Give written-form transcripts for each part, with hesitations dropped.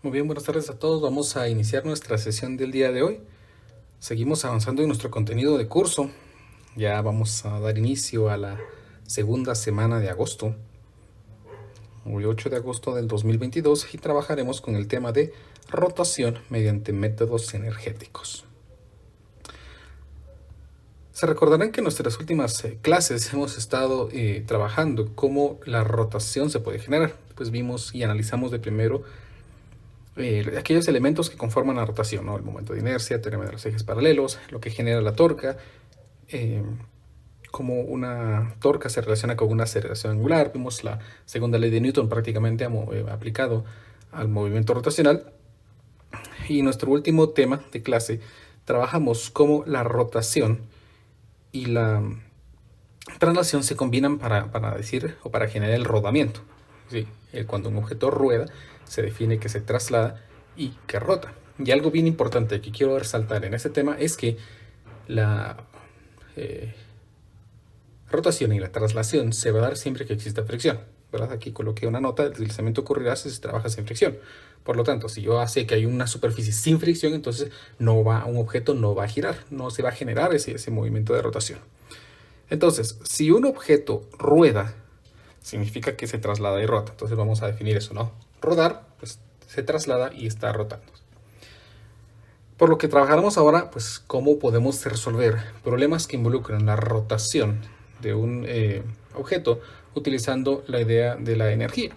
Muy bien, buenas tardes a todos. Vamos a iniciar nuestra sesión del día de hoy. Seguimos avanzando en nuestro contenido de curso. Ya vamos a dar inicio a la segunda semana de agosto, hoy 8 de agosto del 2022, y trabajaremos con el tema de rotación mediante métodos energéticos. Se recordarán que en nuestras últimas clases hemos estado trabajando cómo la rotación se puede generar. Pues vimos y analizamos de primero aquellos elementos que conforman la rotación, ¿no? El momento de inercia, teorema de los ejes paralelos, lo que genera la torca, eh, cómo una torca se relaciona con una aceleración angular. Vimos la segunda ley de Newton prácticamente aplicado al movimiento rotacional. Y nuestro último tema de clase trabajamos cómo la rotación y la traslación se combinan para decir o para generar el rodamiento. Sí, cuando un objeto rueda, se define que se traslada y que rota. Y algo bien importante que quiero resaltar en este tema es que la rotación y la traslación se va a dar siempre que exista fricción, ¿verdad? Aquí coloqué una nota: el deslizamiento ocurrirá si se trabaja sin fricción. Por lo tanto, si yo sé que hay una superficie sin fricción, entonces un objeto no va a girar, no se va a generar ese movimiento de rotación. Entonces, si un objeto rueda, significa que se traslada y rota. Entonces vamos a definir eso, ¿no? Rodar, pues se traslada y está rotando. Por lo que trabajaremos ahora, pues cómo podemos resolver problemas que involucran la rotación de un objeto utilizando la idea de la energía.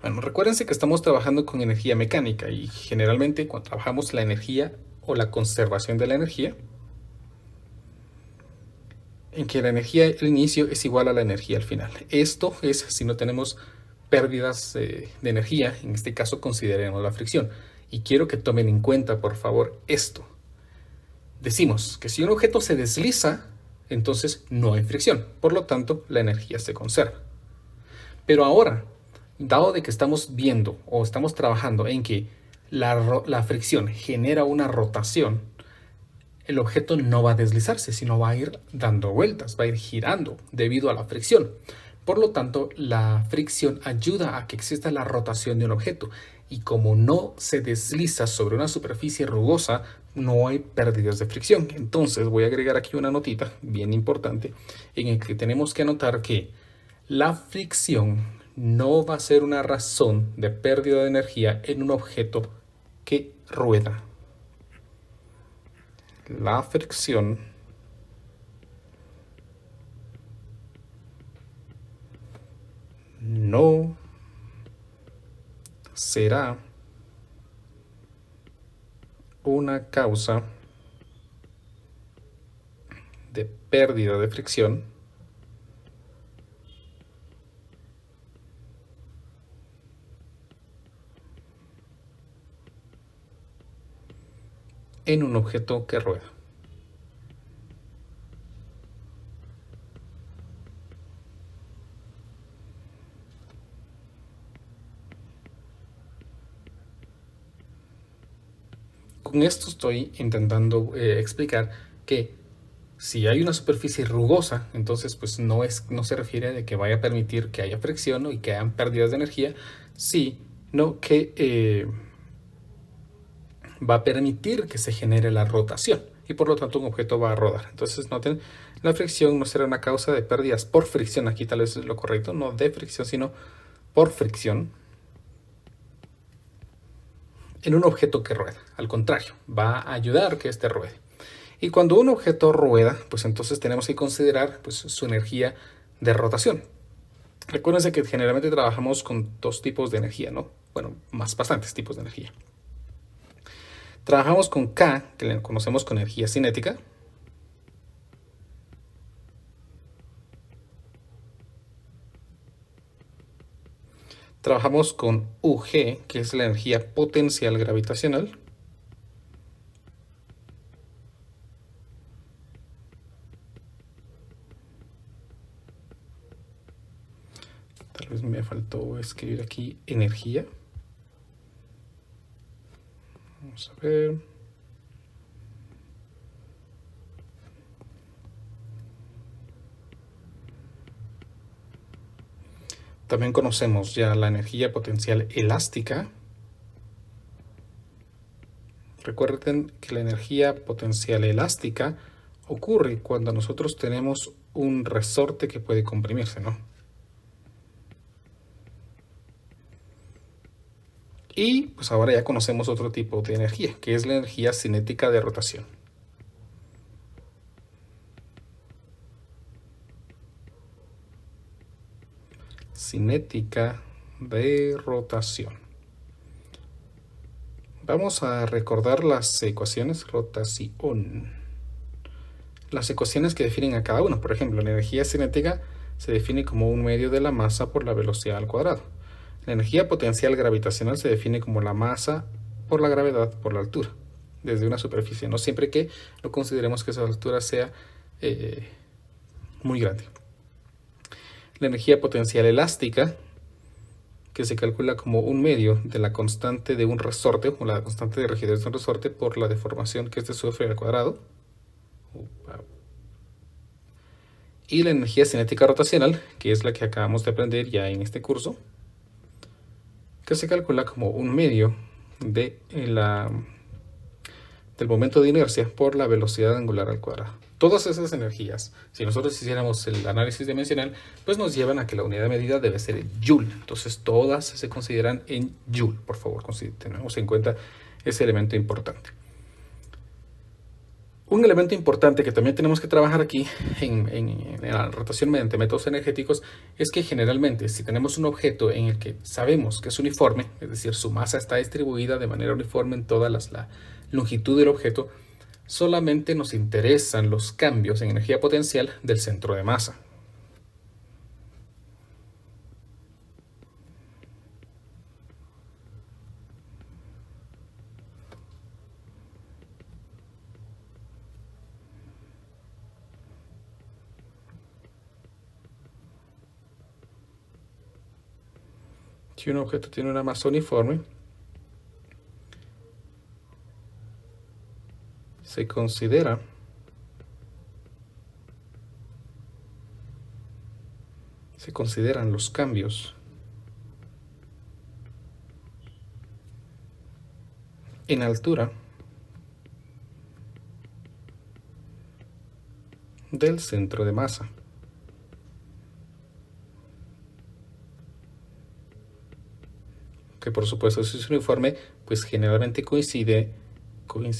Bueno, recuérdense que estamos trabajando con energía mecánica y generalmente cuando trabajamos la energía o la conservación de la energía, en que la energía al inicio es igual a la energía al final. Esto es si no tenemos pérdidas de energía. En este caso consideremos la fricción. Y quiero que tomen en cuenta, por favor, esto. Decimos que si un objeto se desliza, entonces no hay fricción. Por lo tanto, la energía se conserva. Pero ahora, dado de que estamos viendo o estamos trabajando en que la fricción genera una rotación, el objeto no va a deslizarse, sino va a ir dando vueltas, va a ir girando debido a la fricción. Por lo tanto, la fricción ayuda a que exista la rotación de un objeto. Y como no se desliza sobre una superficie rugosa, no hay pérdidas de fricción. Entonces voy a agregar aquí una notita bien importante en el que tenemos que anotar que la fricción no va a ser una razón de pérdida de energía en un objeto que rueda. La fricción no será una causa de pérdida de fricción en un objeto que rueda. Con esto estoy intentando explicar que si hay una superficie rugosa, entonces pues no se refiere a que vaya a permitir que haya fricción, ¿no? Y que hayan pérdidas de energía, sino que va a permitir que se genere la rotación y por lo tanto un objeto va a rodar. Entonces noten, la fricción no será una causa de pérdidas por fricción. Aquí tal vez es lo correcto, no de fricción, sino por fricción en un objeto que rueda. Al contrario, va a ayudar que éste ruede. Y cuando un objeto rueda, pues entonces tenemos que considerar pues, su energía de rotación. Recuérdense que generalmente trabajamos con dos tipos de energía, ¿no? Bueno, bastantes tipos de energía. Trabajamos con K, que le conocemos con energía cinética. Trabajamos con UG, que es la energía potencial gravitacional. Tal vez me faltó escribir aquí energía. Vamos a ver. También conocemos ya la energía potencial elástica. Recuerden que la energía potencial elástica ocurre cuando nosotros tenemos un resorte que puede comprimirse, ¿no? Y pues ahora ya conocemos otro tipo de energía, que es la energía cinética de rotación. Cinética de rotación. Vamos a recordar las ecuaciones. Rotación. Las ecuaciones que definen a cada uno. Por ejemplo, la energía cinética se define como un medio de la masa por la velocidad al cuadrado. La energía potencial gravitacional se define como la masa por la gravedad por la altura, desde una superficie, no siempre que no consideremos que esa altura sea muy grande. La energía potencial elástica, que se calcula como un medio de la constante de un resorte, o la constante de rigidez de un resorte por la deformación que éste sufre al cuadrado. Y la energía cinética rotacional, que es la que acabamos de aprender ya en este curso, que se calcula como un medio del momento de inercia por la velocidad angular al cuadrado. Todas esas energías, si nosotros hiciéramos el análisis dimensional, pues nos llevan a que la unidad de medida debe ser el joule. Entonces todas se consideran en joule. Por favor, tenemos en cuenta ese elemento importante. Un elemento importante que también tenemos que trabajar aquí en la rotación mediante métodos energéticos es que generalmente si tenemos un objeto en el que sabemos que es uniforme, es decir, su masa está distribuida de manera uniforme en toda la longitud del objeto, solamente nos interesan los cambios en energía potencial del centro de masa. Si un objeto tiene una masa uniforme, se consideran los cambios en altura del centro de masa. Que por supuesto si es uniforme, pues generalmente coincidente con el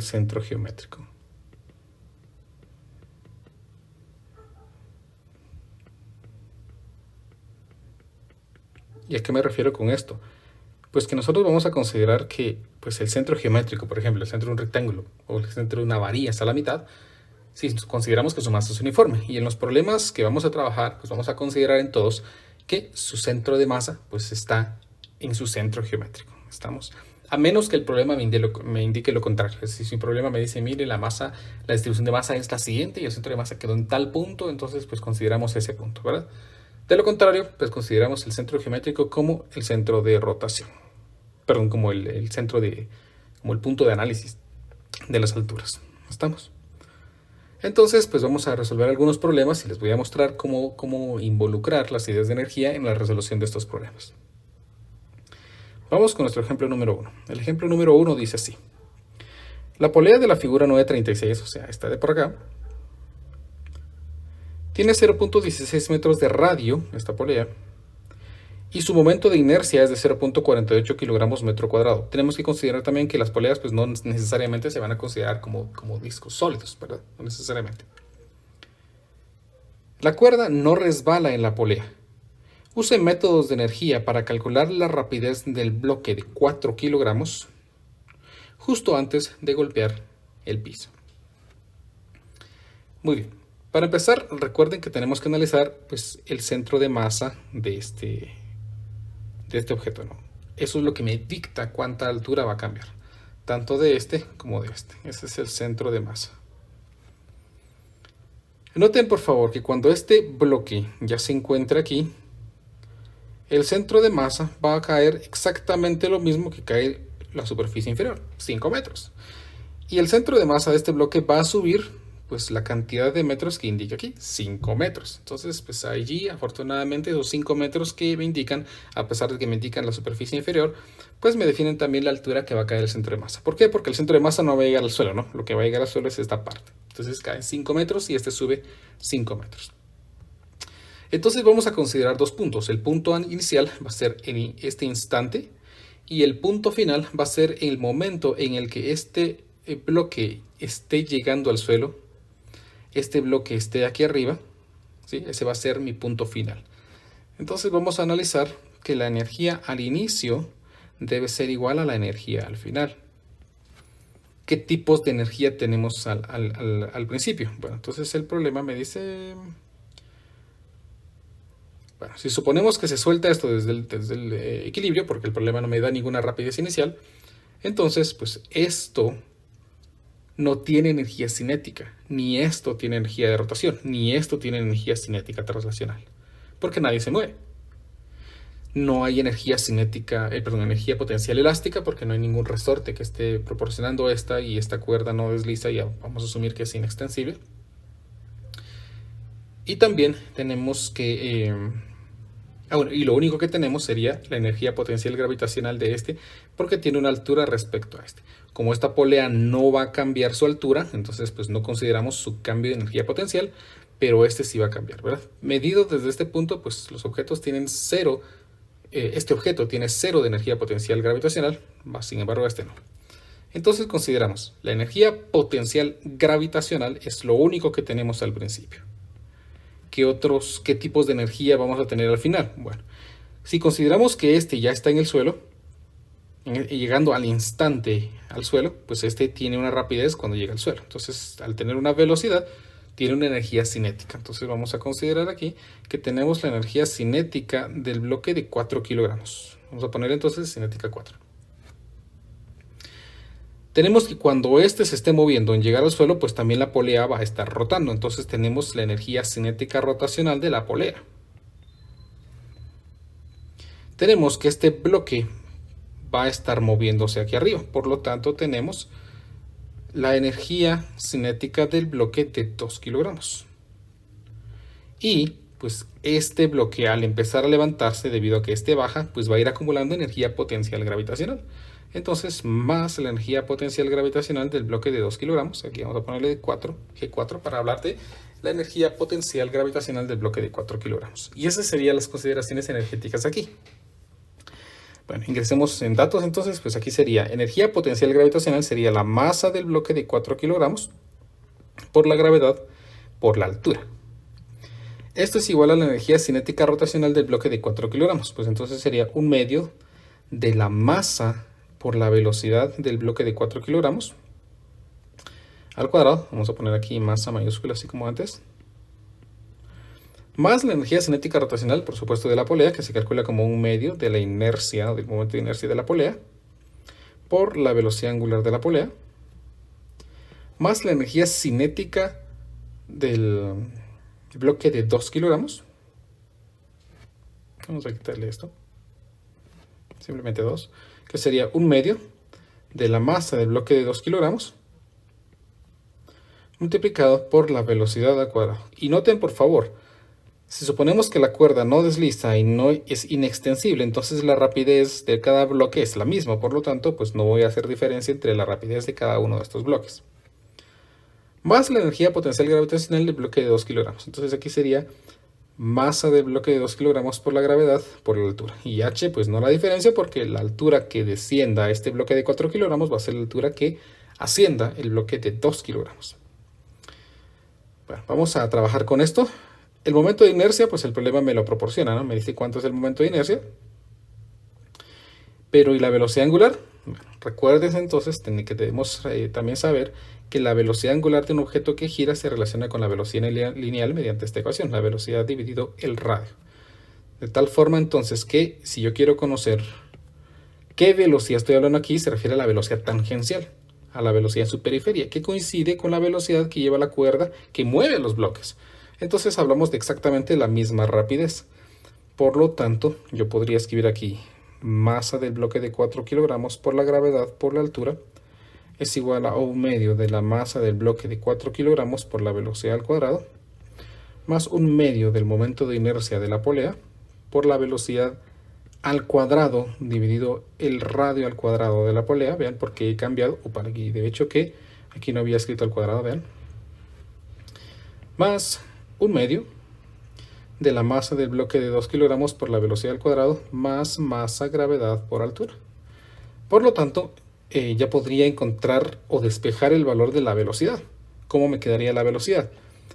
centro geométrico. ¿Y a qué me refiero con esto? Pues que nosotros vamos a considerar que pues el centro geométrico, por ejemplo, el centro de un rectángulo o el centro de una varilla está a la mitad, si consideramos que su masa es uniforme. Y en los problemas que vamos a trabajar, pues vamos a considerar en todos que su centro de masa pues está en su centro geométrico. ¿Estamos? A menos que el problema me indique lo contrario. Es decir, si un problema me dice, mire, la distribución de masa es la siguiente y el centro de masa quedó en tal punto, entonces pues consideramos ese punto, ¿verdad? De lo contrario, pues consideramos el centro geométrico como el centro de rotación. Perdón, como el centro como el punto de análisis de las alturas. ¿Estamos? Entonces, pues vamos a resolver algunos problemas y les voy a mostrar cómo involucrar las ideas de energía en la resolución de estos problemas. Vamos con nuestro ejemplo número 1. El ejemplo número 1 dice así. La polea de la figura 936, o sea, esta de por acá, tiene 0.16 metros de radio, esta polea, y su momento de inercia es de 0.48 kilogramos metro cuadrado. Tenemos que considerar también que las poleas pues no necesariamente se van a considerar como discos sólidos, ¿verdad? No necesariamente. La cuerda no resbala en la polea. Use métodos de energía para calcular la rapidez del bloque de 4 kilogramos justo antes de golpear el piso. Muy bien. Para empezar, recuerden que tenemos que analizar pues, el centro de masa de este objeto, ¿no? Eso es lo que me dicta cuánta altura va a cambiar, tanto de este como de este. Ese es el centro de masa. Noten por favor que cuando este bloque ya se encuentra aquí, el centro de masa va a caer exactamente lo mismo que cae la superficie inferior, 5 metros. Y el centro de masa de este bloque va a subir pues la cantidad de metros que indica aquí, 5 metros. Entonces, pues allí, afortunadamente, esos 5 metros que me indican, a pesar de que me indican la superficie inferior, pues me definen también la altura que va a caer el centro de masa. ¿Por qué? Porque el centro de masa no va a llegar al suelo, ¿no? Lo que va a llegar al suelo es esta parte. Entonces caen 5 metros y este sube 5 metros. Entonces vamos a considerar dos puntos. El punto inicial va a ser en este instante y el punto final va a ser el momento en el que este bloque esté llegando al suelo, este bloque esté aquí arriba, ¿sí? Ese va a ser mi punto final. Entonces vamos a analizar que la energía al inicio debe ser igual a la energía al final. ¿Qué tipos de energía tenemos al principio? Bueno, entonces el problema me dice... Bueno, si suponemos que se suelta esto desde el equilibrio, porque el problema no me da ninguna rapidez inicial, entonces pues esto no tiene energía cinética, ni esto tiene energía de rotación, ni esto tiene energía cinética translacional, porque nadie se mueve. No hay energía cinética, energía potencial elástica, porque no hay ningún resorte que esté proporcionando esta y esta cuerda no desliza, y vamos a asumir que es inextensible. Y también tenemos que... bueno, y lo único que tenemos sería la energía potencial gravitacional de este, porque tiene una altura respecto a este. Como esta polea no va a cambiar su altura, entonces pues no consideramos su cambio de energía potencial, pero este sí va a cambiar, ¿verdad? Medido desde este punto, pues los objetos tienen cero, este objeto tiene cero de energía potencial gravitacional, sin embargo este no. Entonces consideramos la energía potencial gravitacional es lo único que tenemos al principio. ¿Qué tipos de energía vamos a tener al final? Bueno, si consideramos que este ya está en el suelo, llegando al instante al suelo, pues este tiene una rapidez cuando llega al suelo. Entonces, al tener una velocidad, tiene una energía cinética. Entonces vamos a considerar aquí que tenemos la energía cinética del bloque de 4 kilogramos. Vamos a poner entonces cinética 4. Tenemos que cuando este se esté moviendo en llegar al suelo, pues también la polea va a estar rotando. Entonces tenemos la energía cinética rotacional de la polea. Tenemos que este bloque va a estar moviéndose aquí arriba. Por lo tanto, tenemos la energía cinética del bloque de 2 kilogramos. Y pues este bloque al empezar a levantarse, debido a que este baja, pues va a ir acumulando energía potencial gravitacional. Entonces, más la energía potencial gravitacional del bloque de 2 kilogramos. Aquí vamos a ponerle 4, G4, para hablar de la energía potencial gravitacional del bloque de 4 kilogramos. Y esas serían las consideraciones energéticas aquí. Bueno, ingresemos en datos entonces, pues aquí sería energía potencial gravitacional, sería la masa del bloque de 4 kilogramos por la gravedad por la altura. Esto es igual a la energía cinética rotacional del bloque de 4 kilogramos, pues entonces sería un medio de la masa por la velocidad del bloque de 4 kilogramos al cuadrado. Vamos a poner aquí masa mayúscula así como antes, más la energía cinética rotacional, por supuesto, de la polea, que se calcula como un medio de la inercia, del momento de inercia de la polea, por la velocidad angular de la polea, más la energía cinética del bloque de 2 kilogramos. Vamos a quitarle esto, simplemente 2, que sería un medio de la masa del bloque de 2 kilogramos multiplicado por la velocidad al cuadrado. Y noten, por favor, si suponemos que la cuerda no desliza y no es inextensible, entonces la rapidez de cada bloque es la misma. Por lo tanto, pues no voy a hacer diferencia entre la rapidez de cada uno de estos bloques. Más la energía potencial gravitacional del bloque de 2 kilogramos. Entonces aquí sería masa del bloque de 2 kilogramos por la gravedad por la altura. Y h, pues no la diferencia, porque la altura que descienda a este bloque de 4 kilogramos va a ser la altura que ascienda el bloque de 2 kilogramos. Bueno, vamos a trabajar con esto. El momento de inercia, pues el problema me lo proporciona, ¿no? Me dice cuánto es el momento de inercia. Pero ¿y la velocidad angular? Bueno, recuerden entonces que debemos también saber que la velocidad angular de un objeto que gira se relaciona con la velocidad lineal mediante esta ecuación, la velocidad dividido el radio. De tal forma entonces que si yo quiero conocer qué velocidad estoy hablando aquí, se refiere a la velocidad tangencial, a la velocidad en su periferia, que coincide con la velocidad que lleva la cuerda que mueve los bloques. Entonces hablamos de exactamente la misma rapidez. Por lo tanto, yo podría escribir aquí masa del bloque de 4 kilogramos por la gravedad por la altura. es igual a 1/2 de la masa del bloque de 4 kilogramos por la velocidad al cuadrado, más 1/2 del momento de inercia de la polea por la velocidad al cuadrado dividido el radio al cuadrado de la polea. Vean porque he cambiado, o para aquí, de hecho que aquí no había escrito al cuadrado, vean, más 1/2 de la masa del bloque de 2 kilogramos por la velocidad al cuadrado más masa gravedad por altura. Por lo tanto, ya podría encontrar o despejar el valor de la velocidad. ¿Cómo me quedaría la velocidad?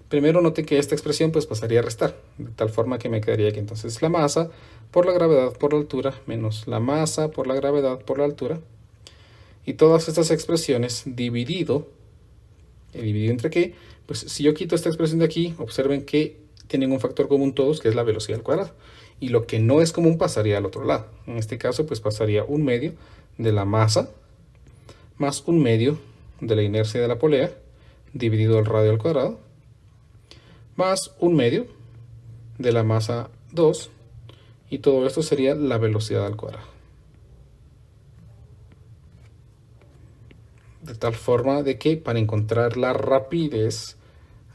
Primero note que esta expresión pues pasaría a restar, de tal forma que me quedaría que entonces la masa por la gravedad por la altura menos la masa por la gravedad por la altura. Y todas estas expresiones dividido entre qué, pues si yo quito esta expresión de aquí, observen que tienen un factor común todos, que es la velocidad al cuadrado. Y lo que no es común pasaría al otro lado. En este caso pues pasaría 1/2 de la masa más 1/2 de la inercia de la polea dividido el radio al cuadrado más 1/2 de la masa 2, y todo esto sería la velocidad al cuadrado. De tal forma de que para encontrar la rapidez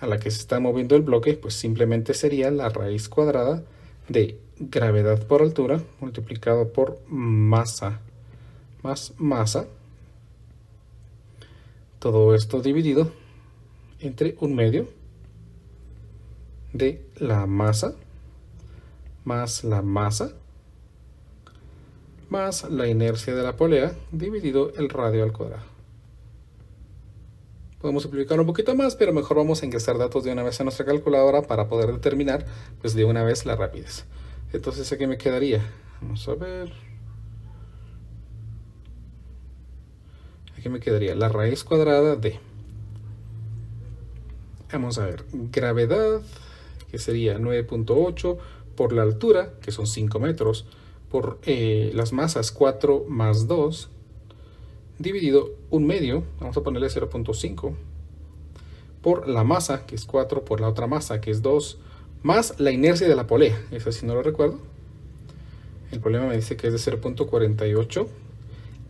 a la que se está moviendo el bloque, pues simplemente sería la raíz cuadrada de gravedad por altura multiplicado por masa más masa, todo esto dividido entre 1/2 de la masa más la masa más la inercia de la polea dividido el radio al cuadrado. Podemos simplificar un poquito más, pero mejor vamos a ingresar datos de una vez a nuestra calculadora para poder determinar pues de una vez la rapidez. Entonces, ¿aquí me quedaría? Vamos a ver. Aquí me quedaría la raíz cuadrada de, vamos a ver, gravedad, que sería 9.8, por la altura, que son 5 metros, por las masas 4 más 2, dividido 1/2, vamos a ponerle 0.5, por la masa, que es 4, por la otra masa, que es 2, más la inercia de la polea, eso sí no lo recuerdo. El problema me dice que es de 0.48,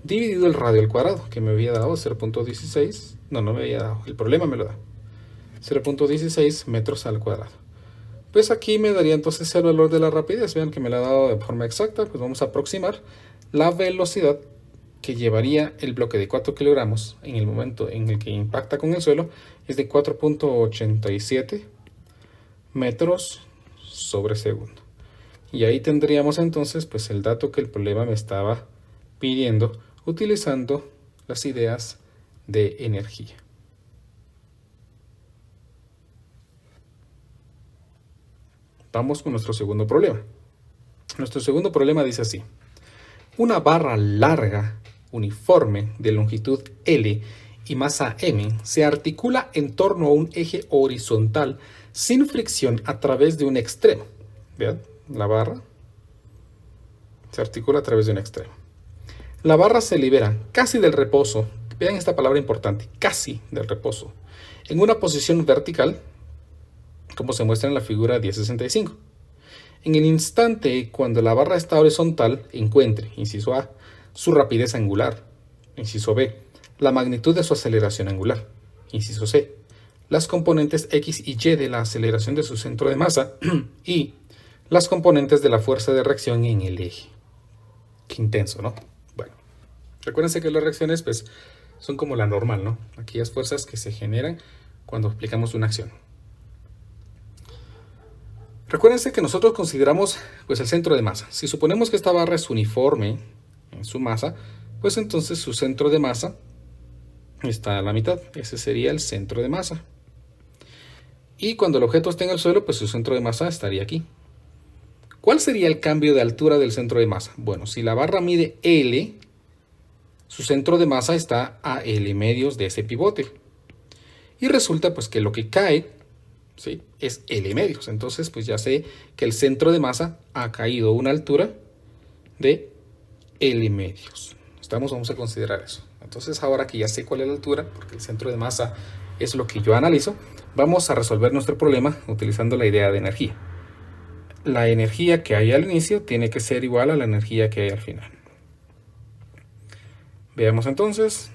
dividido el radio al cuadrado, que me había dado 0.16, no me había dado, el problema me lo da, 0.16 metros al cuadrado. Pues aquí me daría entonces el valor de la rapidez. Vean que me la ha dado de forma exacta. Pues vamos a aproximar la velocidad que llevaría el bloque de 4 kilogramos en el momento en el que impacta con el suelo, es de 4.87 metros sobre segundo. Y ahí tendríamos entonces pues el dato que el problema me estaba pidiendo utilizando las ideas de energía. Vamos con nuestro segundo problema. Nuestro segundo problema dice así: una barra larga, uniforme, de longitud L y masa M, se articula en torno a un eje horizontal sin fricción a través de un extremo. Vean, la barra se articula a través de un extremo. La barra se libera casi del reposo, vean esta palabra importante, casi del reposo, en una posición vertical, como se muestra en la figura 10.65. En el instante cuando la barra está horizontal, encuentre, inciso A, su rapidez angular, inciso B, la magnitud de su aceleración angular, inciso C, las componentes X y Y de la aceleración de su centro de masa y las componentes de la fuerza de reacción en el eje. Qué intenso, ¿no? Bueno, recuérdense que las reacciones pues son como la normal, ¿no? Aquellas fuerzas que se generan cuando aplicamos una acción. Recuérdense que nosotros consideramos pues el centro de masa. Si suponemos que esta barra es uniforme en su masa, pues entonces su centro de masa está a la mitad. Ese sería el centro de masa. Y cuando el objeto esté en el suelo, pues su centro de masa estaría aquí. ¿Cuál sería el cambio de altura del centro de masa? Bueno, si la barra mide L, su centro de masa está a L medios de ese pivote. Y resulta pues que lo que cae, ¿sí?, es L medios. Entonces pues ya sé que el centro de masa ha caído a una altura de L medios. Vamos a considerar eso. Entonces ahora que ya sé cuál es la altura, porque el centro de masa es lo que yo analizo, vamos a resolver nuestro problema utilizando la idea de energía. La energía que hay al inicio tiene que ser igual a la energía que hay al final. Veamos entonces.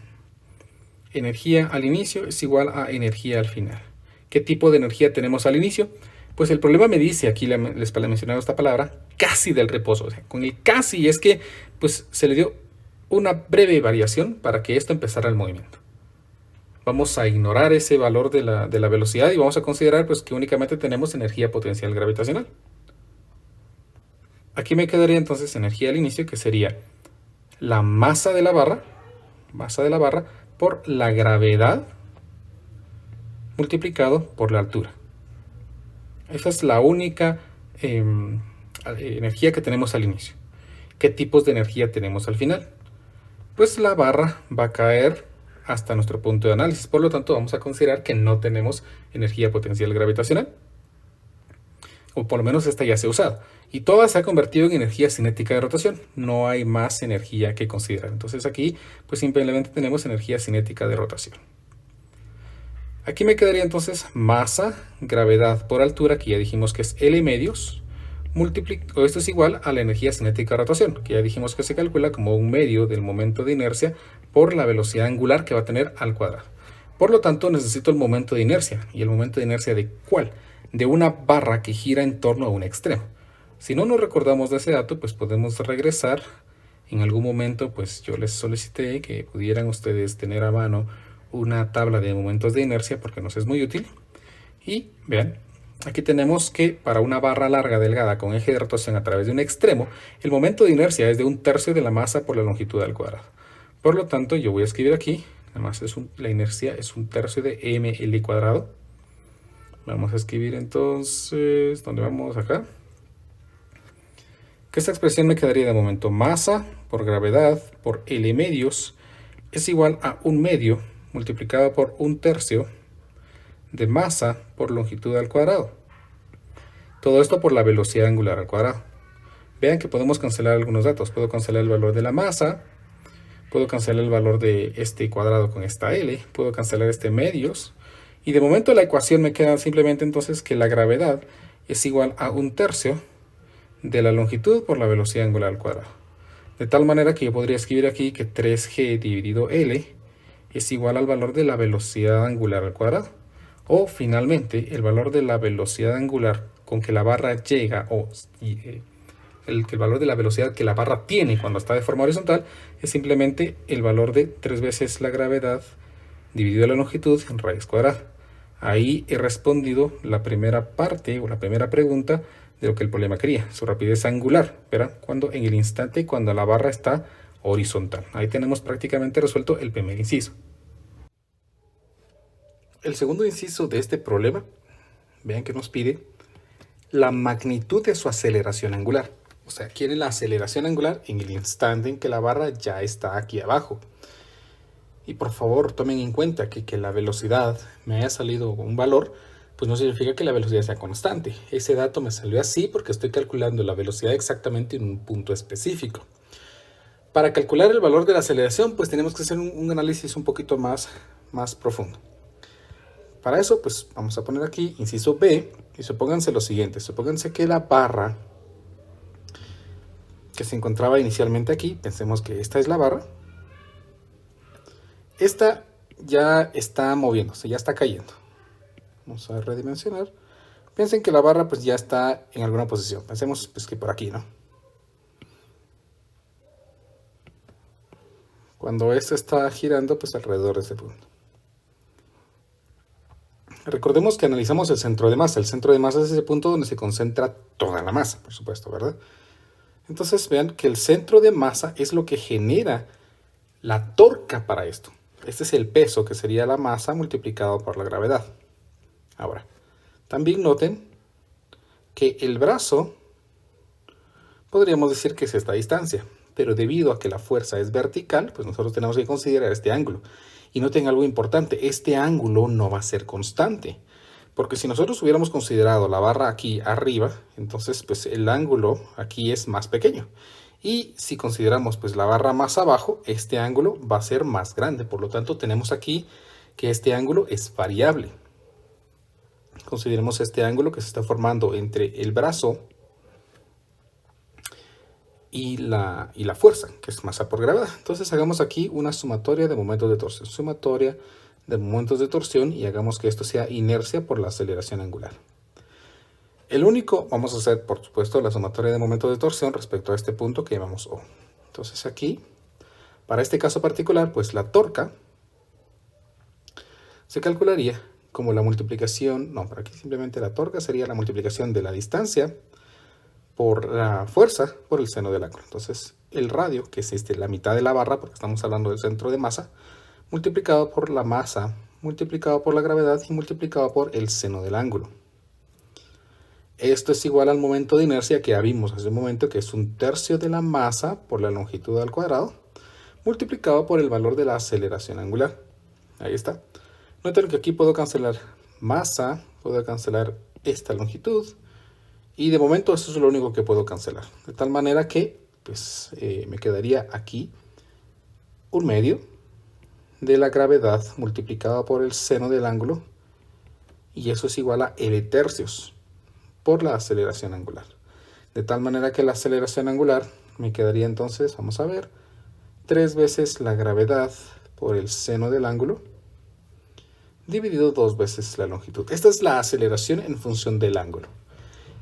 Energía al inicio es igual a energía al final. ¿Qué tipo de energía tenemos al inicio? Pues el problema me dice, aquí les he mencionado esta palabra, casi del reposo. O sea, con el casi es que pues se le dio una breve variación para que esto empezara el movimiento. Vamos a ignorar ese valor de la velocidad y vamos a considerar pues que únicamente tenemos energía potencial gravitacional. Aquí me quedaría entonces energía al inicio, que sería la masa de la barra por la gravedad multiplicado por la altura. Esa es la única energía que tenemos al inicio. ¿Qué tipos de energía tenemos al final? Pues la barra va a caer hasta nuestro punto de análisis. Por lo tanto, vamos a considerar que no tenemos energía potencial gravitacional. O por lo menos esta ya se ha usado. Y toda se ha convertido en energía cinética de rotación. No hay más energía que considerar. Entonces aquí, pues simplemente tenemos energía cinética de rotación. Aquí me quedaría entonces masa, gravedad por altura, que ya dijimos que es L medios, esto es igual a la energía cinética de rotación, que ya dijimos que se calcula como un medio del momento de inercia por la velocidad angular que va a tener al cuadrado. Por lo tanto, necesito el momento de inercia. ¿Y el momento de inercia de cuál? De una barra que gira en torno a un extremo. Si no nos recordamos de ese dato, pues podemos regresar. En algún momento, pues yo les solicité que pudieran ustedes tener a mano una tabla de momentos de inercia porque nos es muy útil. Y vean, aquí tenemos que para una barra larga delgada con eje de rotación a través de un extremo, el momento de inercia es de 1/3 de la masa por la longitud al cuadrado. Por lo tanto, yo voy a escribir aquí, la inercia es 1/3 de ml cuadrado. Vamos a escribir entonces, ¿dónde vamos? Acá. Que esta expresión me quedaría de momento masa por gravedad por L medios es igual a 1 medio multiplicado por 1/3 de masa por longitud al cuadrado. Todo esto por la velocidad angular al cuadrado. Vean que podemos cancelar algunos datos. Puedo cancelar el valor de la masa, puedo cancelar el valor de este cuadrado con esta L, puedo cancelar este medios, y de momento la ecuación me queda simplemente entonces que la gravedad es igual a 1/3 de la longitud por la velocidad angular al cuadrado. De tal manera que yo podría escribir aquí que 3g dividido L es igual al valor de la velocidad angular al cuadrado. O finalmente, el valor de la velocidad angular con que la barra llega, el valor de la velocidad que la barra tiene cuando está de forma horizontal, es simplemente el valor de 3 veces la gravedad dividido la longitud en raíz cuadrada. Ahí he respondido la primera parte o la primera pregunta de lo que el problema quería, su rapidez angular. Verán, en el instante cuando la barra está horizontal. Ahí tenemos prácticamente resuelto el primer inciso. El segundo inciso de este problema, vean que nos pide la magnitud de su aceleración angular. O sea, quiere la aceleración angular en el instante en que la barra ya está aquí abajo. Y por favor tomen en cuenta que la velocidad me haya salido un valor, pues no significa que la velocidad sea constante. Ese dato me salió así porque estoy calculando la velocidad exactamente en un punto específico. Para calcular el valor de la aceleración, pues tenemos que hacer un análisis un poquito más profundo. Para eso, pues vamos a poner aquí inciso B y supónganse lo siguiente. Supónganse que la barra que se encontraba inicialmente aquí, pensemos que esta es la barra. Esta ya está moviéndose, ya está cayendo. Vamos a redimensionar. Piensen que la barra pues ya está en alguna posición. Pensemos pues que por aquí, ¿no? Cuando esto está girando pues alrededor de este punto. Recordemos que analizamos el centro de masa. El centro de masa es ese punto donde se concentra toda la masa, por supuesto, ¿verdad? Entonces vean que el centro de masa es lo que genera la torca para esto. Este es el peso, que sería la masa multiplicado por la gravedad. Ahora, también noten que el brazo, podríamos decir que es esta distancia, pero debido a que la fuerza es vertical, pues nosotros tenemos que considerar este ángulo. Y noten algo importante, este ángulo no va a ser constante, porque si nosotros hubiéramos considerado la barra aquí arriba, entonces pues el ángulo aquí es más pequeño. Y si consideramos pues la barra más abajo, este ángulo va a ser más grande. Por lo tanto, tenemos aquí que este ángulo es variable. Consideremos este ángulo que se está formando entre el brazo y la fuerza, que es masa por gravedad. Entonces hagamos aquí una sumatoria de momentos de torsión. Sumatoria de momentos de torsión y hagamos que esto sea inercia por la aceleración angular. Vamos a hacer por supuesto la sumatoria de momentos de torsión respecto a este punto que llamamos O. Entonces aquí, para este caso particular, pues la torca se calcularía como la multiplicación, no, para aquí simplemente la torca sería la multiplicación de la distancia por la fuerza por el seno del ángulo. Entonces el radio, que es la mitad de la barra, porque estamos hablando del centro de masa, multiplicado por la masa, multiplicado por la gravedad y multiplicado por el seno del ángulo. Esto es igual al momento de inercia que ya vimos hace un momento, que es 1/3 de la masa por la longitud al cuadrado, multiplicado por el valor de la aceleración angular. Ahí está. Noten que aquí puedo cancelar masa, puedo cancelar esta longitud, y de momento eso es lo único que puedo cancelar. De tal manera que pues, me quedaría aquí 1/2 de la gravedad multiplicada por el seno del ángulo, y eso es igual a L tercios por la aceleración angular. De tal manera que la aceleración angular me quedaría entonces, vamos a ver, 3 veces la gravedad por el seno del ángulo dividido 2 veces la longitud. Esta es la aceleración en función del ángulo.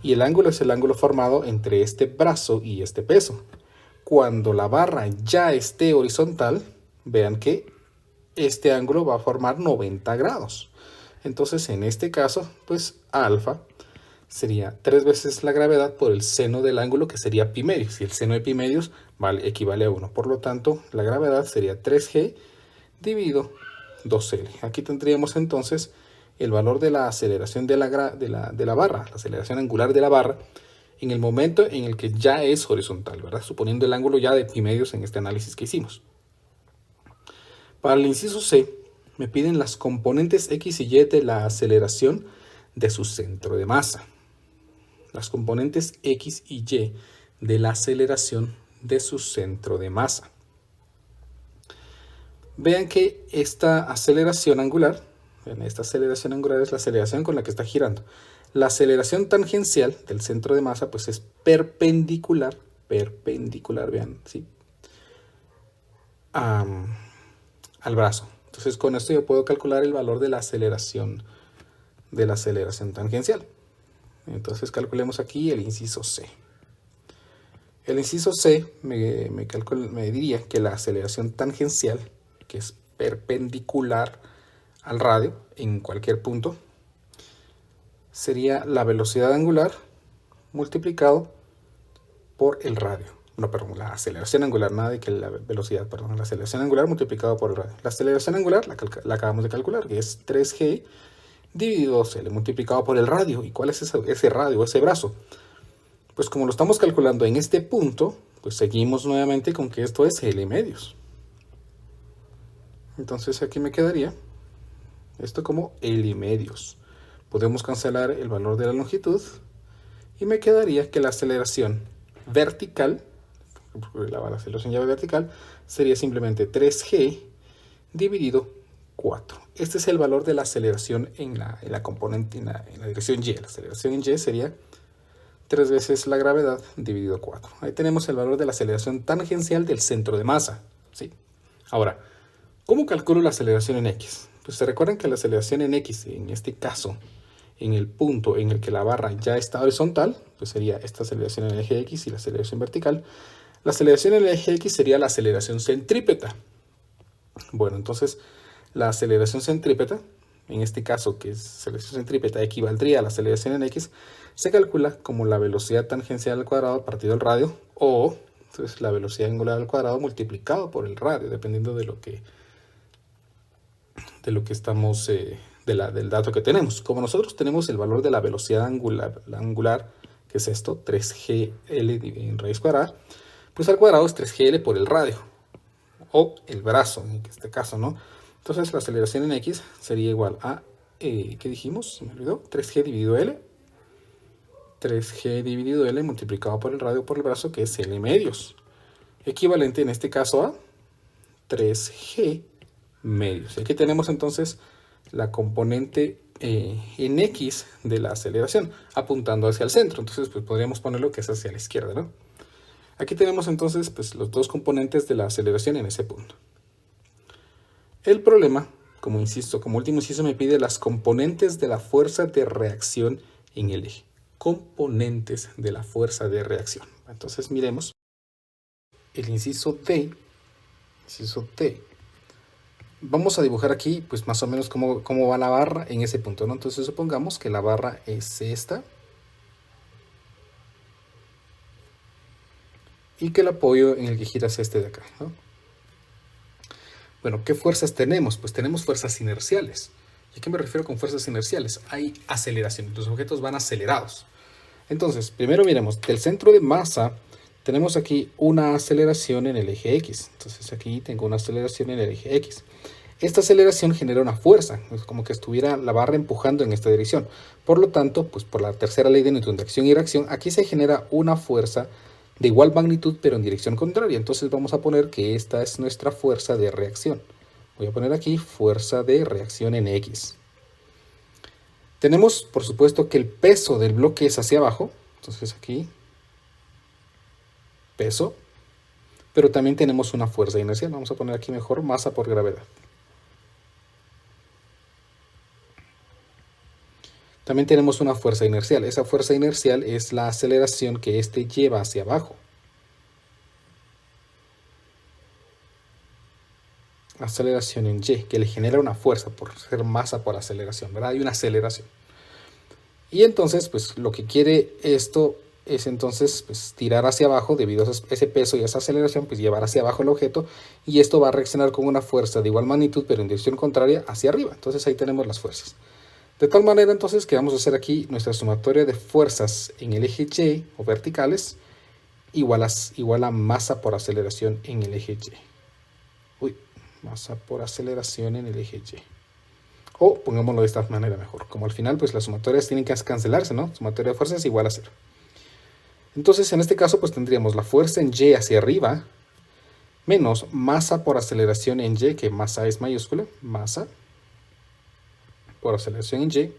Y el ángulo es el ángulo formado entre este brazo y este peso. Cuando la barra ya esté horizontal, vean que este ángulo va a formar 90 grados. Entonces, en este caso, pues alfa sería 3 veces la gravedad por el seno del ángulo, que sería pi medios. Y el seno de pi medios equivale a 1. Por lo tanto, la gravedad sería 3g dividido 2L. Aquí tendríamos entonces el valor de la aceleración de la barra, la aceleración angular de la barra, en el momento en el que ya es horizontal, ¿verdad? Suponiendo el ángulo ya de pi medios en este análisis que hicimos. Para el inciso C, me piden las componentes X y Y de la aceleración de su centro de masa. Las componentes X y Y de la aceleración de su centro de masa. Vean que esta aceleración angular es la aceleración con la que está girando. La aceleración tangencial del centro de masa pues es perpendicular, vean, ¿sí? Al brazo. Entonces con esto yo puedo calcular el valor de la aceleración tangencial. Entonces calculemos aquí el inciso C. El inciso C me diría que la aceleración tangencial, que es perpendicular al radio en cualquier punto, sería la velocidad angular multiplicado por el radio. No, perdón, la aceleración angular, nada de que la velocidad, perdón, la aceleración angular multiplicado por el radio. La aceleración angular la acabamos de calcular, que es 3g dividido 2L multiplicado por el radio. ¿Y cuál es ese radio, ese brazo? Pues como lo estamos calculando en este punto, pues seguimos nuevamente con que esto es L medios. Entonces aquí me quedaría esto como L medios. Podemos cancelar el valor de la longitud y me quedaría que la aceleración vertical, la aceleración llave vertical, sería simplemente 3g dividido 4. Este es el valor de la aceleración en la componente, en la dirección Y. La aceleración en Y sería 3 veces la gravedad dividido 4. Ahí tenemos el valor de la aceleración tangencial del centro de masa, ¿sí? Ahora, ¿cómo calculo la aceleración en X? Pues se recuerdan que la aceleración en X, en este caso, en el punto en el que la barra ya está horizontal, pues sería esta aceleración en el eje X y la aceleración vertical. La aceleración en el eje X sería la aceleración centrípeta. Bueno, entonces la aceleración centrípeta, en este caso que es aceleración centrípeta, equivaldría a la aceleración en X, se calcula como la velocidad tangencial al cuadrado partido el radio, o entonces la velocidad angular al cuadrado multiplicado por el radio, dependiendo de lo que estamos, del dato que tenemos. Como nosotros tenemos el valor de la velocidad angular, que es esto, 3gl en raíz cuadrada, pues al cuadrado es 3gl por el radio, o el brazo, en este caso, ¿no? Entonces la aceleración en X sería igual a, ¿qué dijimos? Se me olvidó, 3g dividido L. 3g dividido L multiplicado por el radio por el brazo, que es L medios. Equivalente en este caso a 3g medios. Aquí tenemos entonces la componente en X de la aceleración, apuntando hacia el centro. Entonces pues podríamos ponerlo que es hacia la izquierda, ¿no? Aquí tenemos entonces pues, los dos componentes de la aceleración en ese punto. El problema, como insisto, como último inciso me pide las componentes de la fuerza de reacción en el eje. Componentes de la fuerza de reacción. Entonces miremos el inciso D. Vamos a dibujar aquí pues más o menos cómo va la barra en ese punto, ¿no? Entonces supongamos que la barra es esta. Y que el apoyo en el que gira es este de acá, ¿no? Bueno, ¿qué fuerzas tenemos? Pues tenemos fuerzas inerciales. ¿Y a qué me refiero con fuerzas inerciales? Hay aceleración, los objetos van acelerados. Entonces, primero miremos, del centro de masa tenemos aquí una aceleración en el eje X. Entonces aquí tengo una aceleración en el eje X. Esta aceleración genera una fuerza, es como que estuviera la barra empujando en esta dirección. Por lo tanto, pues por la tercera ley de Newton de acción y reacción, aquí se genera una fuerza de igual magnitud pero en dirección contraria. Entonces vamos a poner que esta es nuestra fuerza de reacción. Voy a poner aquí fuerza de reacción en X. Tenemos por supuesto que el peso del bloque es hacia abajo. Entonces aquí peso. Pero también tenemos una fuerza inercial. Vamos a poner aquí mejor masa por gravedad. También tenemos una fuerza inercial. Esa fuerza inercial es la aceleración que éste lleva hacia abajo. Aceleración en Y, que le genera una fuerza por ser masa por aceleración, ¿verdad? Hay una aceleración. Y entonces, pues lo que quiere esto es entonces pues, tirar hacia abajo, debido a ese peso y a esa aceleración, pues llevar hacia abajo el objeto, y esto va a reaccionar con una fuerza de igual magnitud, pero en dirección contraria hacia arriba. Entonces ahí tenemos las fuerzas. De tal manera entonces que vamos a hacer aquí nuestra sumatoria de fuerzas en el eje Y o verticales igual a masa por aceleración en el eje Y. Masa por aceleración en el eje Y. O pongámoslo de esta manera mejor. Como al final pues las sumatorias tienen que cancelarse, ¿no? Sumatoria de fuerzas igual a 0. Entonces en este caso pues tendríamos la fuerza en Y hacia arriba menos masa por aceleración en Y, que masa es mayúscula, masa por aceleración en Y,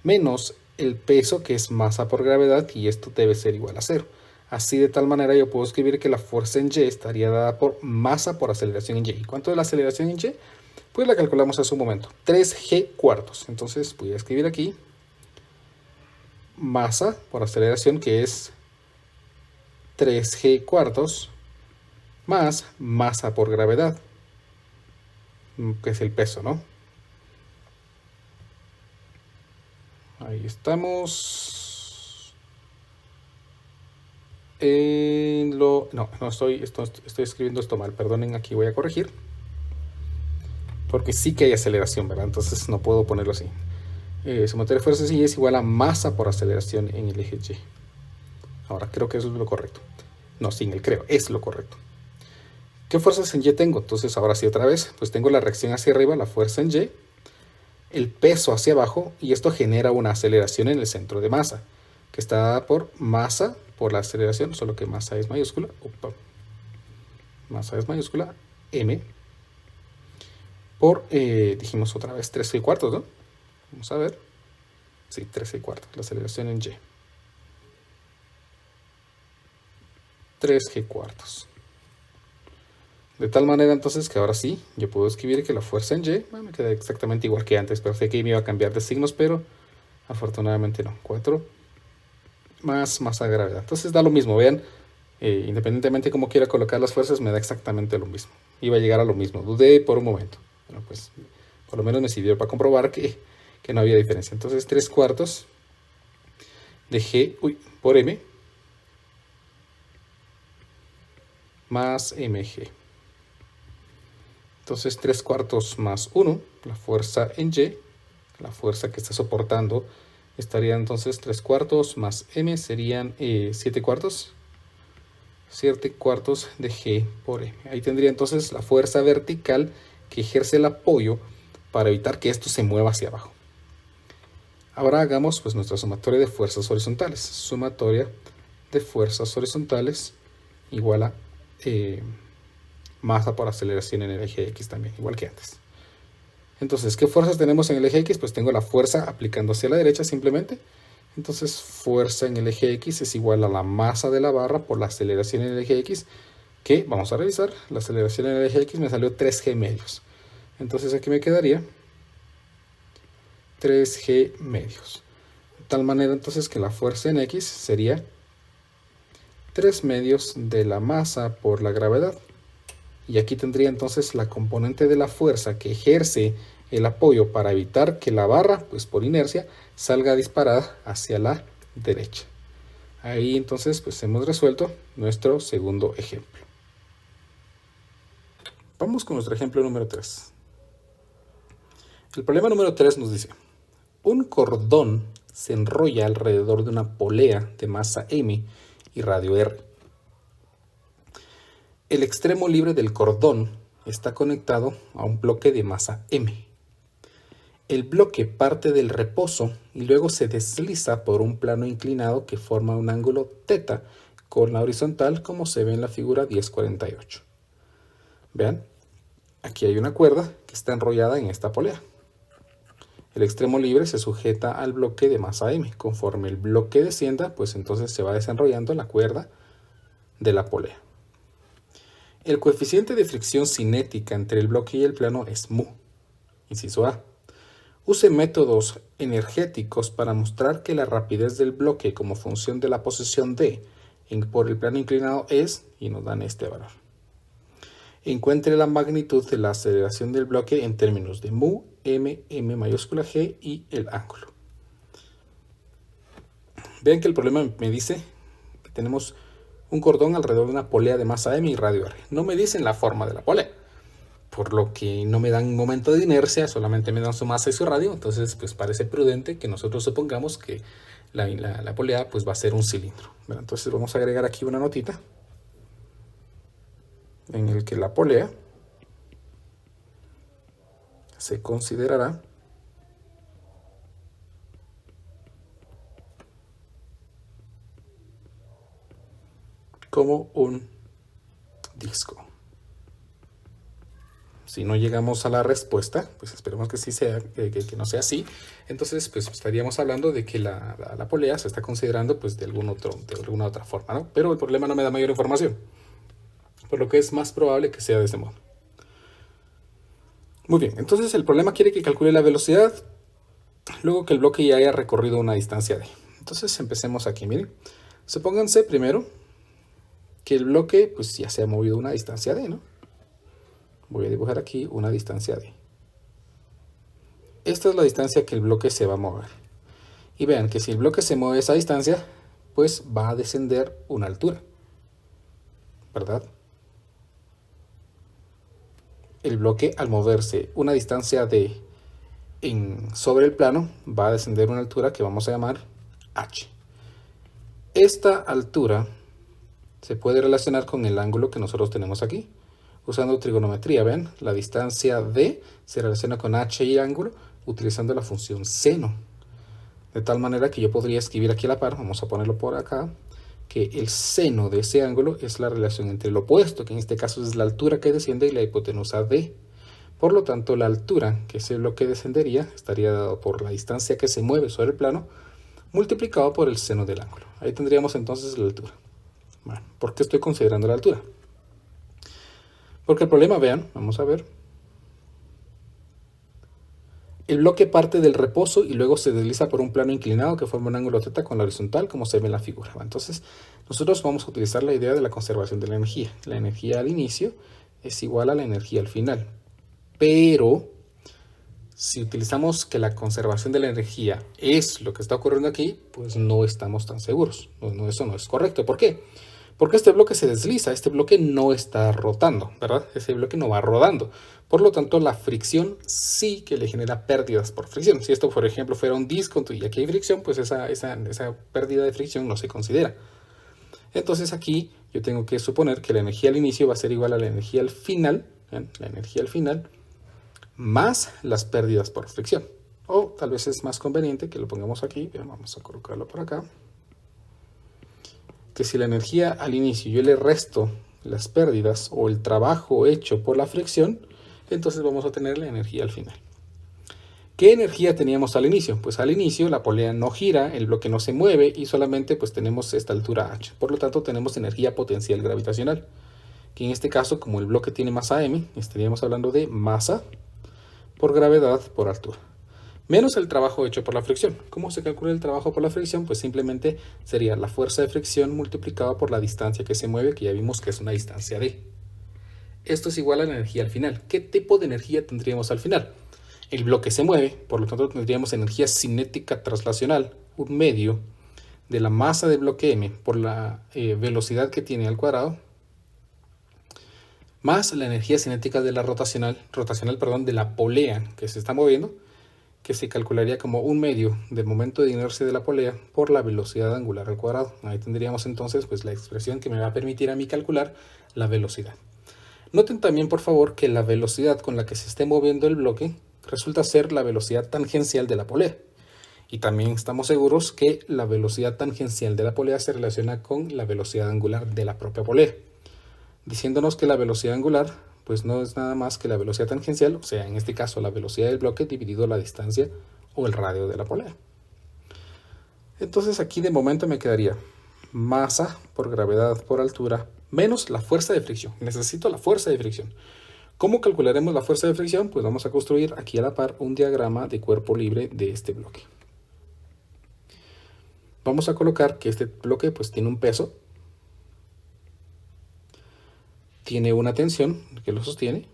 menos el peso, que es masa por gravedad, y esto debe ser igual a 0. Así de tal manera yo puedo escribir que la fuerza en Y estaría dada por masa por aceleración en Y. ¿Y cuánto es la aceleración en Y? Pues la calculamos hace un momento, 3g cuartos. Entonces voy a escribir aquí masa por aceleración, que es 3g cuartos, más masa por gravedad, que es el peso, ¿no? Ahí estamos. No, estoy escribiendo esto mal. Perdonen, aquí voy a corregir. Porque sí que hay aceleración, ¿verdad? Entonces no puedo ponerlo así. Sumatoria de fuerzas Y es igual a masa por aceleración en el eje Y. Ahora, creo que eso es lo correcto. No, sin el creo, es lo correcto. ¿Qué fuerzas en Y tengo? Entonces, ahora sí otra vez, pues tengo la reacción hacia arriba, la fuerza en Y, el peso hacia abajo, y esto genera una aceleración en el centro de masa, que está dada por masa por la aceleración, solo que masa es mayúscula, masa es mayúscula, m, por, dijimos otra vez, 13 cuartos, ¿no? Vamos a ver. Sí, 13 cuartos, la aceleración en Y. 3g cuartos. De tal manera entonces que ahora sí, yo puedo escribir que la fuerza en Y, me queda exactamente igual que antes, pero sé que me iba a cambiar de signos, pero afortunadamente no. 4 más masa de gravedad. Entonces da lo mismo, vean, independientemente de cómo quiera colocar las fuerzas, me da exactamente lo mismo. Iba a llegar a lo mismo, dudé por un momento. Bueno, pues por lo menos me sirvió para comprobar que no había diferencia. Entonces 3 cuartos de G por M más mg. Entonces 3 cuartos más 1, la fuerza en Y, la fuerza que está soportando, estaría entonces 3 cuartos más m, serían 7 cuartos. 7 cuartos de G por M. Ahí tendría entonces la fuerza vertical que ejerce el apoyo para evitar que esto se mueva hacia abajo. Ahora hagamos pues nuestra sumatoria de fuerzas horizontales. Sumatoria de fuerzas horizontales igual a masa por aceleración en el eje X también, igual que antes. Entonces, ¿qué fuerzas tenemos en el eje X? Pues tengo la fuerza aplicando hacia la derecha simplemente. Entonces fuerza en el eje X es igual a la masa de la barra por la aceleración en el eje X, que vamos a revisar. La aceleración en el eje X me salió 3G medios. Entonces aquí me quedaría 3G medios. De tal manera entonces que la fuerza en X sería 3 medios de la masa por la gravedad. Y aquí tendría entonces la componente de la fuerza que ejerce el apoyo para evitar que la barra, pues por inercia, salga disparada hacia la derecha. Ahí entonces pues hemos resuelto nuestro segundo ejemplo. Vamos con nuestro ejemplo número 3. El problema número 3 nos dice: un cordón se enrolla alrededor de una polea de masa m y radio r. El extremo libre del cordón está conectado a un bloque de masa m. El bloque parte del reposo y luego se desliza por un plano inclinado que forma un ángulo θ con la horizontal, como se ve en la figura 1048. Vean, aquí hay una cuerda que está enrollada en esta polea. El extremo libre se sujeta al bloque de masa m. Conforme el bloque descienda, pues entonces se va desenrollando la cuerda de la polea. El coeficiente de fricción cinética entre el bloque y el plano es mu. Inciso A. Use métodos energéticos para mostrar que la rapidez del bloque como función de la posición D por el plano inclinado es, y nos dan este valor. Encuentre la magnitud de la aceleración del bloque en términos de mu, m, m mayúscula G y el ángulo. Vean que el problema me dice que tenemos un cordón alrededor de una polea de masa m y radio r. No me dicen la forma de la polea, por lo que no me dan un momento de inercia, solamente me dan su masa y su radio. Entonces pues parece prudente que nosotros supongamos que la polea pues va a ser un cilindro. Bueno, entonces vamos a agregar aquí una notita en el que la polea se considerará como un disco. Si no llegamos a la respuesta, pues esperemos que sí sea, que no sea así. Entonces, pues estaríamos hablando de que la polea se está considerando pues de alguna otra forma, ¿no? Pero el problema no me da mayor información, por lo que es más probable que sea de ese modo. Muy bien, entonces el problema quiere que calcule la velocidad luego que el bloque ya haya recorrido una distancia d. Entonces empecemos aquí, miren. Supónganse primero que el bloque pues ya se ha movido una distancia d, ¿no? Voy a dibujar aquí una distancia d. Esta es la distancia que el bloque se va a mover. Y vean que si el bloque se mueve esa distancia, pues va a descender una altura, ¿verdad? El bloque al moverse una distancia d sobre el plano va a descender una altura que vamos a llamar h. Esta altura se puede relacionar con el ángulo que nosotros tenemos aquí. Usando trigonometría, ¿ven? La distancia d se relaciona con h y ángulo utilizando la función seno. De tal manera que yo podría escribir aquí a la par, vamos a ponerlo por acá, que el seno de ese ángulo es la relación entre el opuesto, que en este caso es la altura que desciende, y la hipotenusa d. Por lo tanto, la altura, que es lo que descendería, estaría dado por la distancia que se mueve sobre el plano, multiplicado por el seno del ángulo. Ahí tendríamos entonces la altura. Bueno, ¿por qué estoy considerando la altura? Porque el problema, vean, vamos a ver. El bloque parte del reposo y luego se desliza por un plano inclinado que forma un ángulo θ con la horizontal, como se ve en la figura. Entonces, nosotros vamos a utilizar la idea de la conservación de la energía. La energía al inicio es igual a la energía al final. Pero, si utilizamos que la conservación de la energía es lo que está ocurriendo aquí, pues no estamos tan seguros. No, eso no es correcto. ¿Por qué? Porque este bloque se desliza, este bloque no está rotando, ¿verdad? Ese bloque no va rodando. Por lo tanto, la fricción sí que le genera pérdidas por fricción. Si esto, por ejemplo, fuera un disco y aquí hay fricción, pues esa pérdida de fricción no se considera. Entonces aquí yo tengo que suponer que la energía al inicio va a ser igual a la energía al final, ¿ven? La energía al final, más las pérdidas por fricción. O tal vez es más conveniente que lo pongamos aquí. Bien, vamos a colocarlo por acá. Que si la energía al inicio yo le resto las pérdidas o el trabajo hecho por la fricción, entonces vamos a tener la energía al final. ¿Qué energía teníamos al inicio? Pues al inicio la polea no gira, el bloque no se mueve y solamente pues tenemos esta altura h. Por lo tanto tenemos energía potencial gravitacional, que en este caso, como el bloque tiene masa m, estaríamos hablando de masa por gravedad por altura, menos el trabajo hecho por la fricción. ¿Cómo se calcula el trabajo por la fricción? Pues simplemente sería la fuerza de fricción multiplicada por la distancia que se mueve, que ya vimos que es una distancia d. Esto es igual a la energía al final. ¿Qué tipo de energía tendríamos al final? El bloque se mueve, por lo tanto tendríamos energía cinética traslacional, un medio de la masa del bloque m por la velocidad que tiene al cuadrado, más la energía cinética de la rotacional, de la polea que se está moviendo, que se calcularía como un medio del momento de inercia de la polea por la velocidad angular al cuadrado. Ahí tendríamos entonces pues la expresión que me va a permitir a mí calcular la velocidad. Noten también, por favor, que la velocidad con la que se esté moviendo el bloque resulta ser la velocidad tangencial de la polea. Y también estamos seguros que la velocidad tangencial de la polea se relaciona con la velocidad angular de la propia polea, diciéndonos que la velocidad angular pues no es nada más que la velocidad tangencial, o sea, en este caso la velocidad del bloque dividido la distancia o el radio de la polea. Entonces aquí de momento me quedaría masa por gravedad por altura menos la fuerza de fricción. Necesito la fuerza de fricción. ¿Cómo calcularemos la fuerza de fricción? Pues vamos a construir aquí a la par un diagrama de cuerpo libre de este bloque. Vamos a colocar que este bloque pues tiene un peso, tiene una tensión que lo sostiene,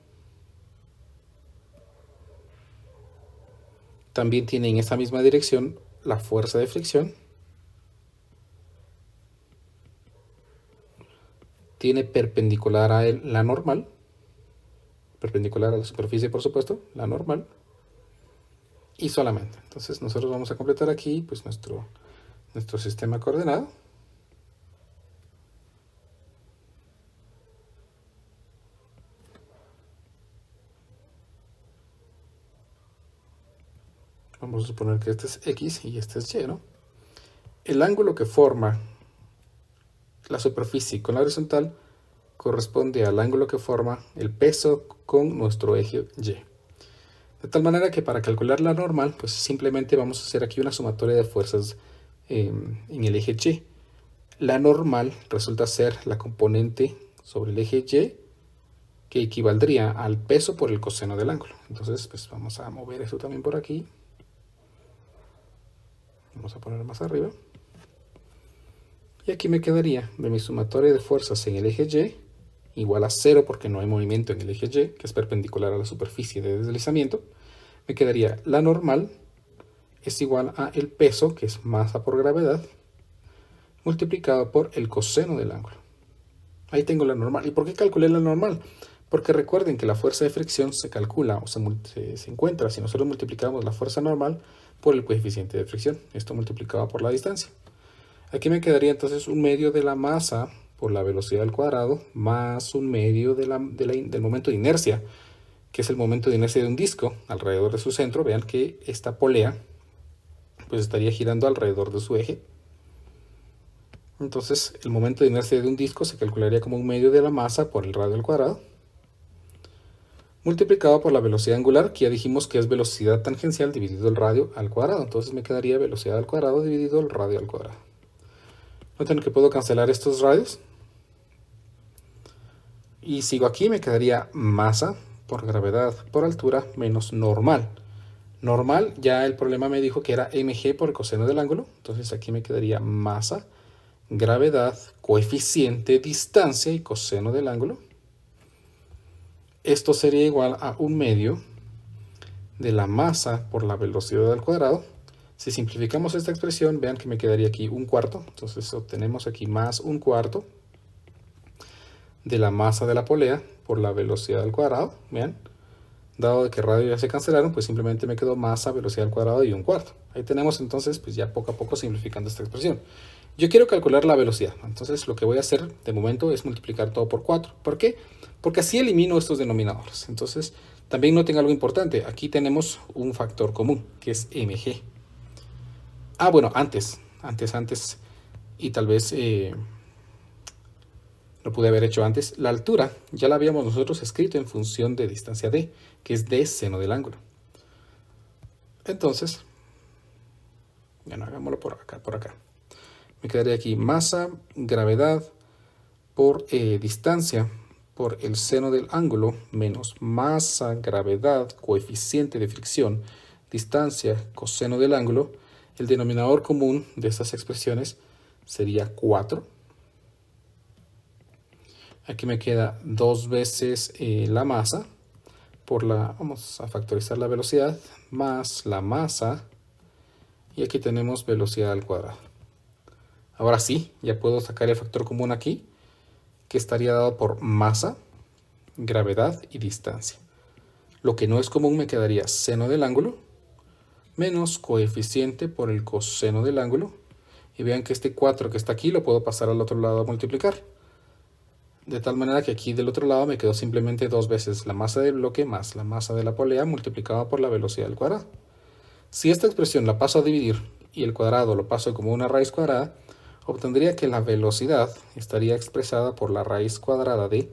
también tiene en esa misma dirección la fuerza de fricción, tiene perpendicular a él la normal, perpendicular a la superficie por supuesto, la normal, y solamente. Entonces nosotros vamos a completar aquí pues nuestro sistema coordenado. Vamos a suponer que este es X y este es Y, ¿no? El ángulo que forma la superficie con la horizontal corresponde al ángulo que forma el peso con nuestro eje Y. De tal manera que para calcular la normal, pues simplemente vamos a hacer aquí una sumatoria de fuerzas en el eje Y. La normal resulta ser la componente sobre el eje Y que equivaldría al peso por el coseno del ángulo. Entonces, pues vamos a mover esto también por aquí. Vamos a poner más arriba. Y aquí me quedaría de mi sumatoria de fuerzas en el eje Y igual a 0 porque no hay movimiento en el eje Y, que es perpendicular a la superficie de deslizamiento. Me quedaría la normal es igual a el peso, que es masa por gravedad, multiplicado por el coseno del ángulo. Ahí tengo la normal. ¿Y por qué calculé la normal? Porque recuerden que la fuerza de fricción se calcula o se encuentra si nosotros multiplicamos la fuerza normal por el coeficiente de fricción. Esto multiplicado por la distancia. Aquí me quedaría entonces un medio de la masa por la velocidad al cuadrado más un medio del momento de inercia, que es el momento de inercia de un disco alrededor de su centro. Vean que esta polea pues estaría girando alrededor de su eje. Entonces el momento de inercia de un disco se calcularía como un medio de la masa por el radio al cuadrado, multiplicado por la velocidad angular, que ya dijimos que es velocidad tangencial dividido el radio al cuadrado. Entonces me quedaría velocidad al cuadrado dividido el radio al cuadrado. Noten que puedo cancelar estos radios. Y sigo aquí, me quedaría masa por gravedad por altura menos normal. Normal, ya el problema me dijo que era mg por el coseno del ángulo. Entonces aquí me quedaría masa, gravedad, coeficiente, distancia y coseno del ángulo. Esto sería igual a un medio de la masa por la velocidad al cuadrado. Si simplificamos esta expresión, vean que me quedaría aquí un cuarto. Entonces obtenemos aquí más un cuarto de la masa de la polea por la velocidad al cuadrado. Vean, dado de que radio ya se cancelaron, pues simplemente me quedó masa, velocidad al cuadrado y un cuarto. Ahí tenemos entonces, pues ya poco a poco simplificando esta expresión. Yo quiero calcular la velocidad. Entonces lo que voy a hacer de momento es multiplicar todo por 4. ¿Por qué? Porque así elimino estos denominadores. Entonces también noten algo importante. Aquí tenemos un factor común, que es mg. Bueno, antes, y tal vez lo pude haber hecho antes. La altura ya la habíamos nosotros escrito en función de distancia d, que es d seno del ángulo. Entonces, bueno, hagámoslo por acá, por acá. Me quedaría aquí masa, gravedad por distancia por el seno del ángulo menos masa, gravedad, coeficiente de fricción, distancia, coseno del ángulo. El denominador común de estas expresiones sería 4. Aquí me queda 2 veces la masa por la, vamos a factorizar la velocidad, más la masa, y aquí tenemos velocidad al cuadrado. Ahora sí, ya puedo sacar el factor común aquí, que estaría dado por masa, gravedad y distancia. Lo que no es común me quedaría seno del ángulo menos coeficiente por el coseno del ángulo. Y vean que este 4 que está aquí lo puedo pasar al otro lado a multiplicar. De tal manera que aquí del otro lado me quedó simplemente 2 veces la masa del bloque más la masa de la polea multiplicada por la velocidad al cuadrado. Si esta expresión la paso a dividir y el cuadrado lo paso como una raíz cuadrada, obtendría que la velocidad estaría expresada por la raíz cuadrada de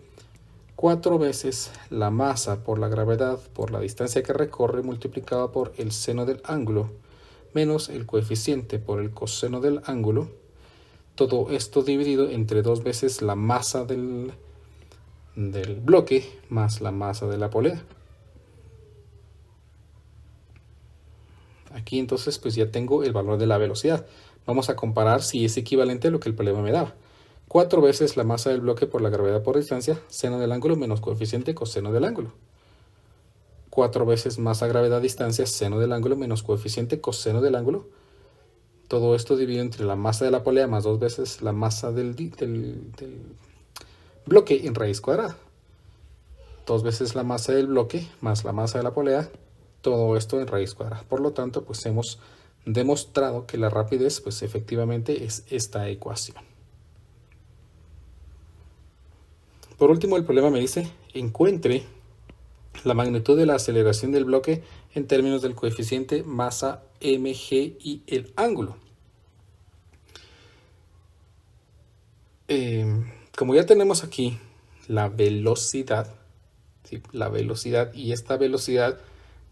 4 veces la masa por la gravedad por la distancia que recorre multiplicada por el seno del ángulo menos el coeficiente por el coseno del ángulo. Todo esto dividido entre 2 veces la masa del bloque más la masa de la polea. Aquí entonces pues ya tengo el valor de la velocidad. Vamos a comparar si es equivalente a lo que el problema me daba. 4 veces la masa del bloque por la gravedad por distancia, seno del ángulo menos coeficiente coseno del ángulo. 4 veces masa, gravedad, distancia, seno del ángulo menos coeficiente coseno del ángulo. Todo esto dividido entre la masa de la polea más 2 veces la masa del bloque en raíz cuadrada. 2 veces la masa del bloque más la masa de la polea. Todo esto en raíz cuadrada. Por lo tanto, pues hemos demostrado que la rapidez, pues efectivamente es esta ecuación. Por último, el problema me dice, encuentre la magnitud de la aceleración del bloque en términos del coeficiente masa mg y el ángulo. Como ya tenemos aquí la velocidad, ¿sí? La velocidad, y esta velocidad,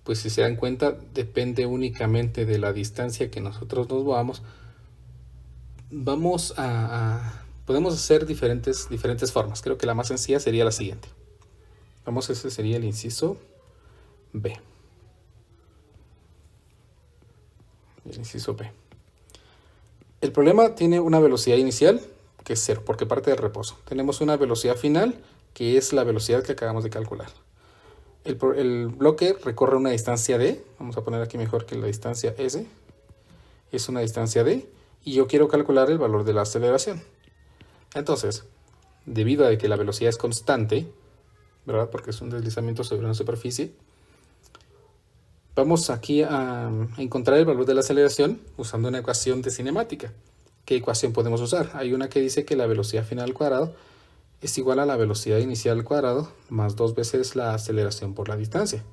pues si se dan cuenta, depende únicamente de la distancia que nosotros nos movamos. Podemos hacer diferentes formas. Creo que la más sencilla sería la siguiente. Ese sería el inciso B. El inciso B. El problema tiene una velocidad inicial que es 0, porque parte del reposo. Tenemos una velocidad final, que es la velocidad que acabamos de calcular. El bloque recorre una distancia d. Vamos a poner aquí mejor que la distancia s. Es una distancia d. Y yo quiero calcular el valor de la aceleración. Entonces, debido a que la velocidad es constante, ¿verdad? Porque es un deslizamiento sobre una superficie, vamos aquí a encontrar el valor de la aceleración usando una ecuación de cinemática. ¿Qué ecuación podemos usar? Hay una que dice que la velocidad final al cuadrado es igual a la velocidad inicial al cuadrado más 2 veces la aceleración por la distancia.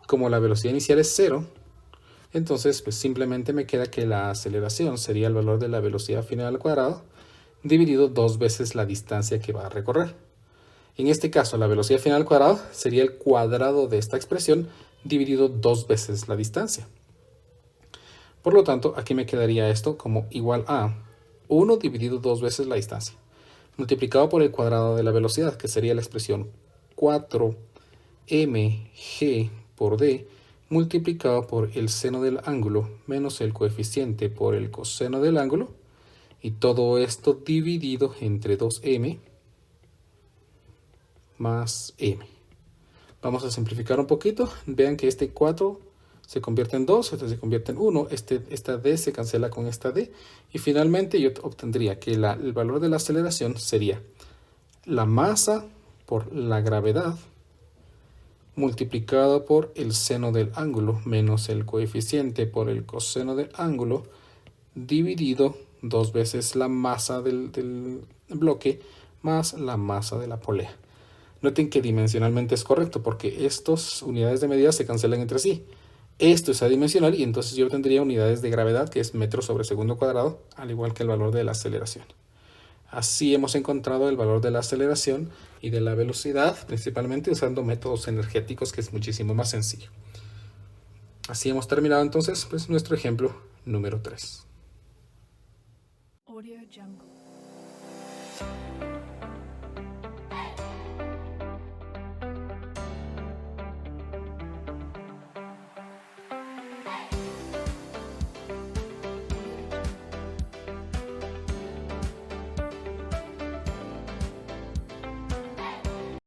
Como la velocidad inicial es 0, entonces pues simplemente me queda que la aceleración sería el valor de la velocidad final al cuadrado dividido 2 veces la distancia que va a recorrer. En este caso, la velocidad final al cuadrado sería el cuadrado de esta expresión dividido 2 veces la distancia. Por lo tanto, aquí me quedaría esto como igual a 1 dividido 2 veces la distancia, multiplicado por el cuadrado de la velocidad, que sería la expresión 4mg por d, multiplicado por el seno del ángulo menos el coeficiente por el coseno del ángulo, y todo esto dividido entre 2m más m. Vamos a simplificar un poquito. Vean que este 4 se convierte en 2, este se convierte en 1, esta d se cancela con esta d, y finalmente yo obtendría que el valor de la aceleración sería la masa por la gravedad multiplicado por el seno del ángulo menos el coeficiente por el coseno del ángulo dividido 2 veces la masa del bloque más la masa de la polea. Noten que dimensionalmente es correcto porque estas unidades de medida se cancelan entre sí. Esto es adimensional y entonces yo tendría unidades de gravedad, que es metros sobre segundo cuadrado, al igual que el valor de la aceleración. Así hemos encontrado el valor de la aceleración y de la velocidad, principalmente usando métodos energéticos, que es muchísimo más sencillo. Así hemos terminado entonces pues nuestro ejemplo número 3. Audio Jungle.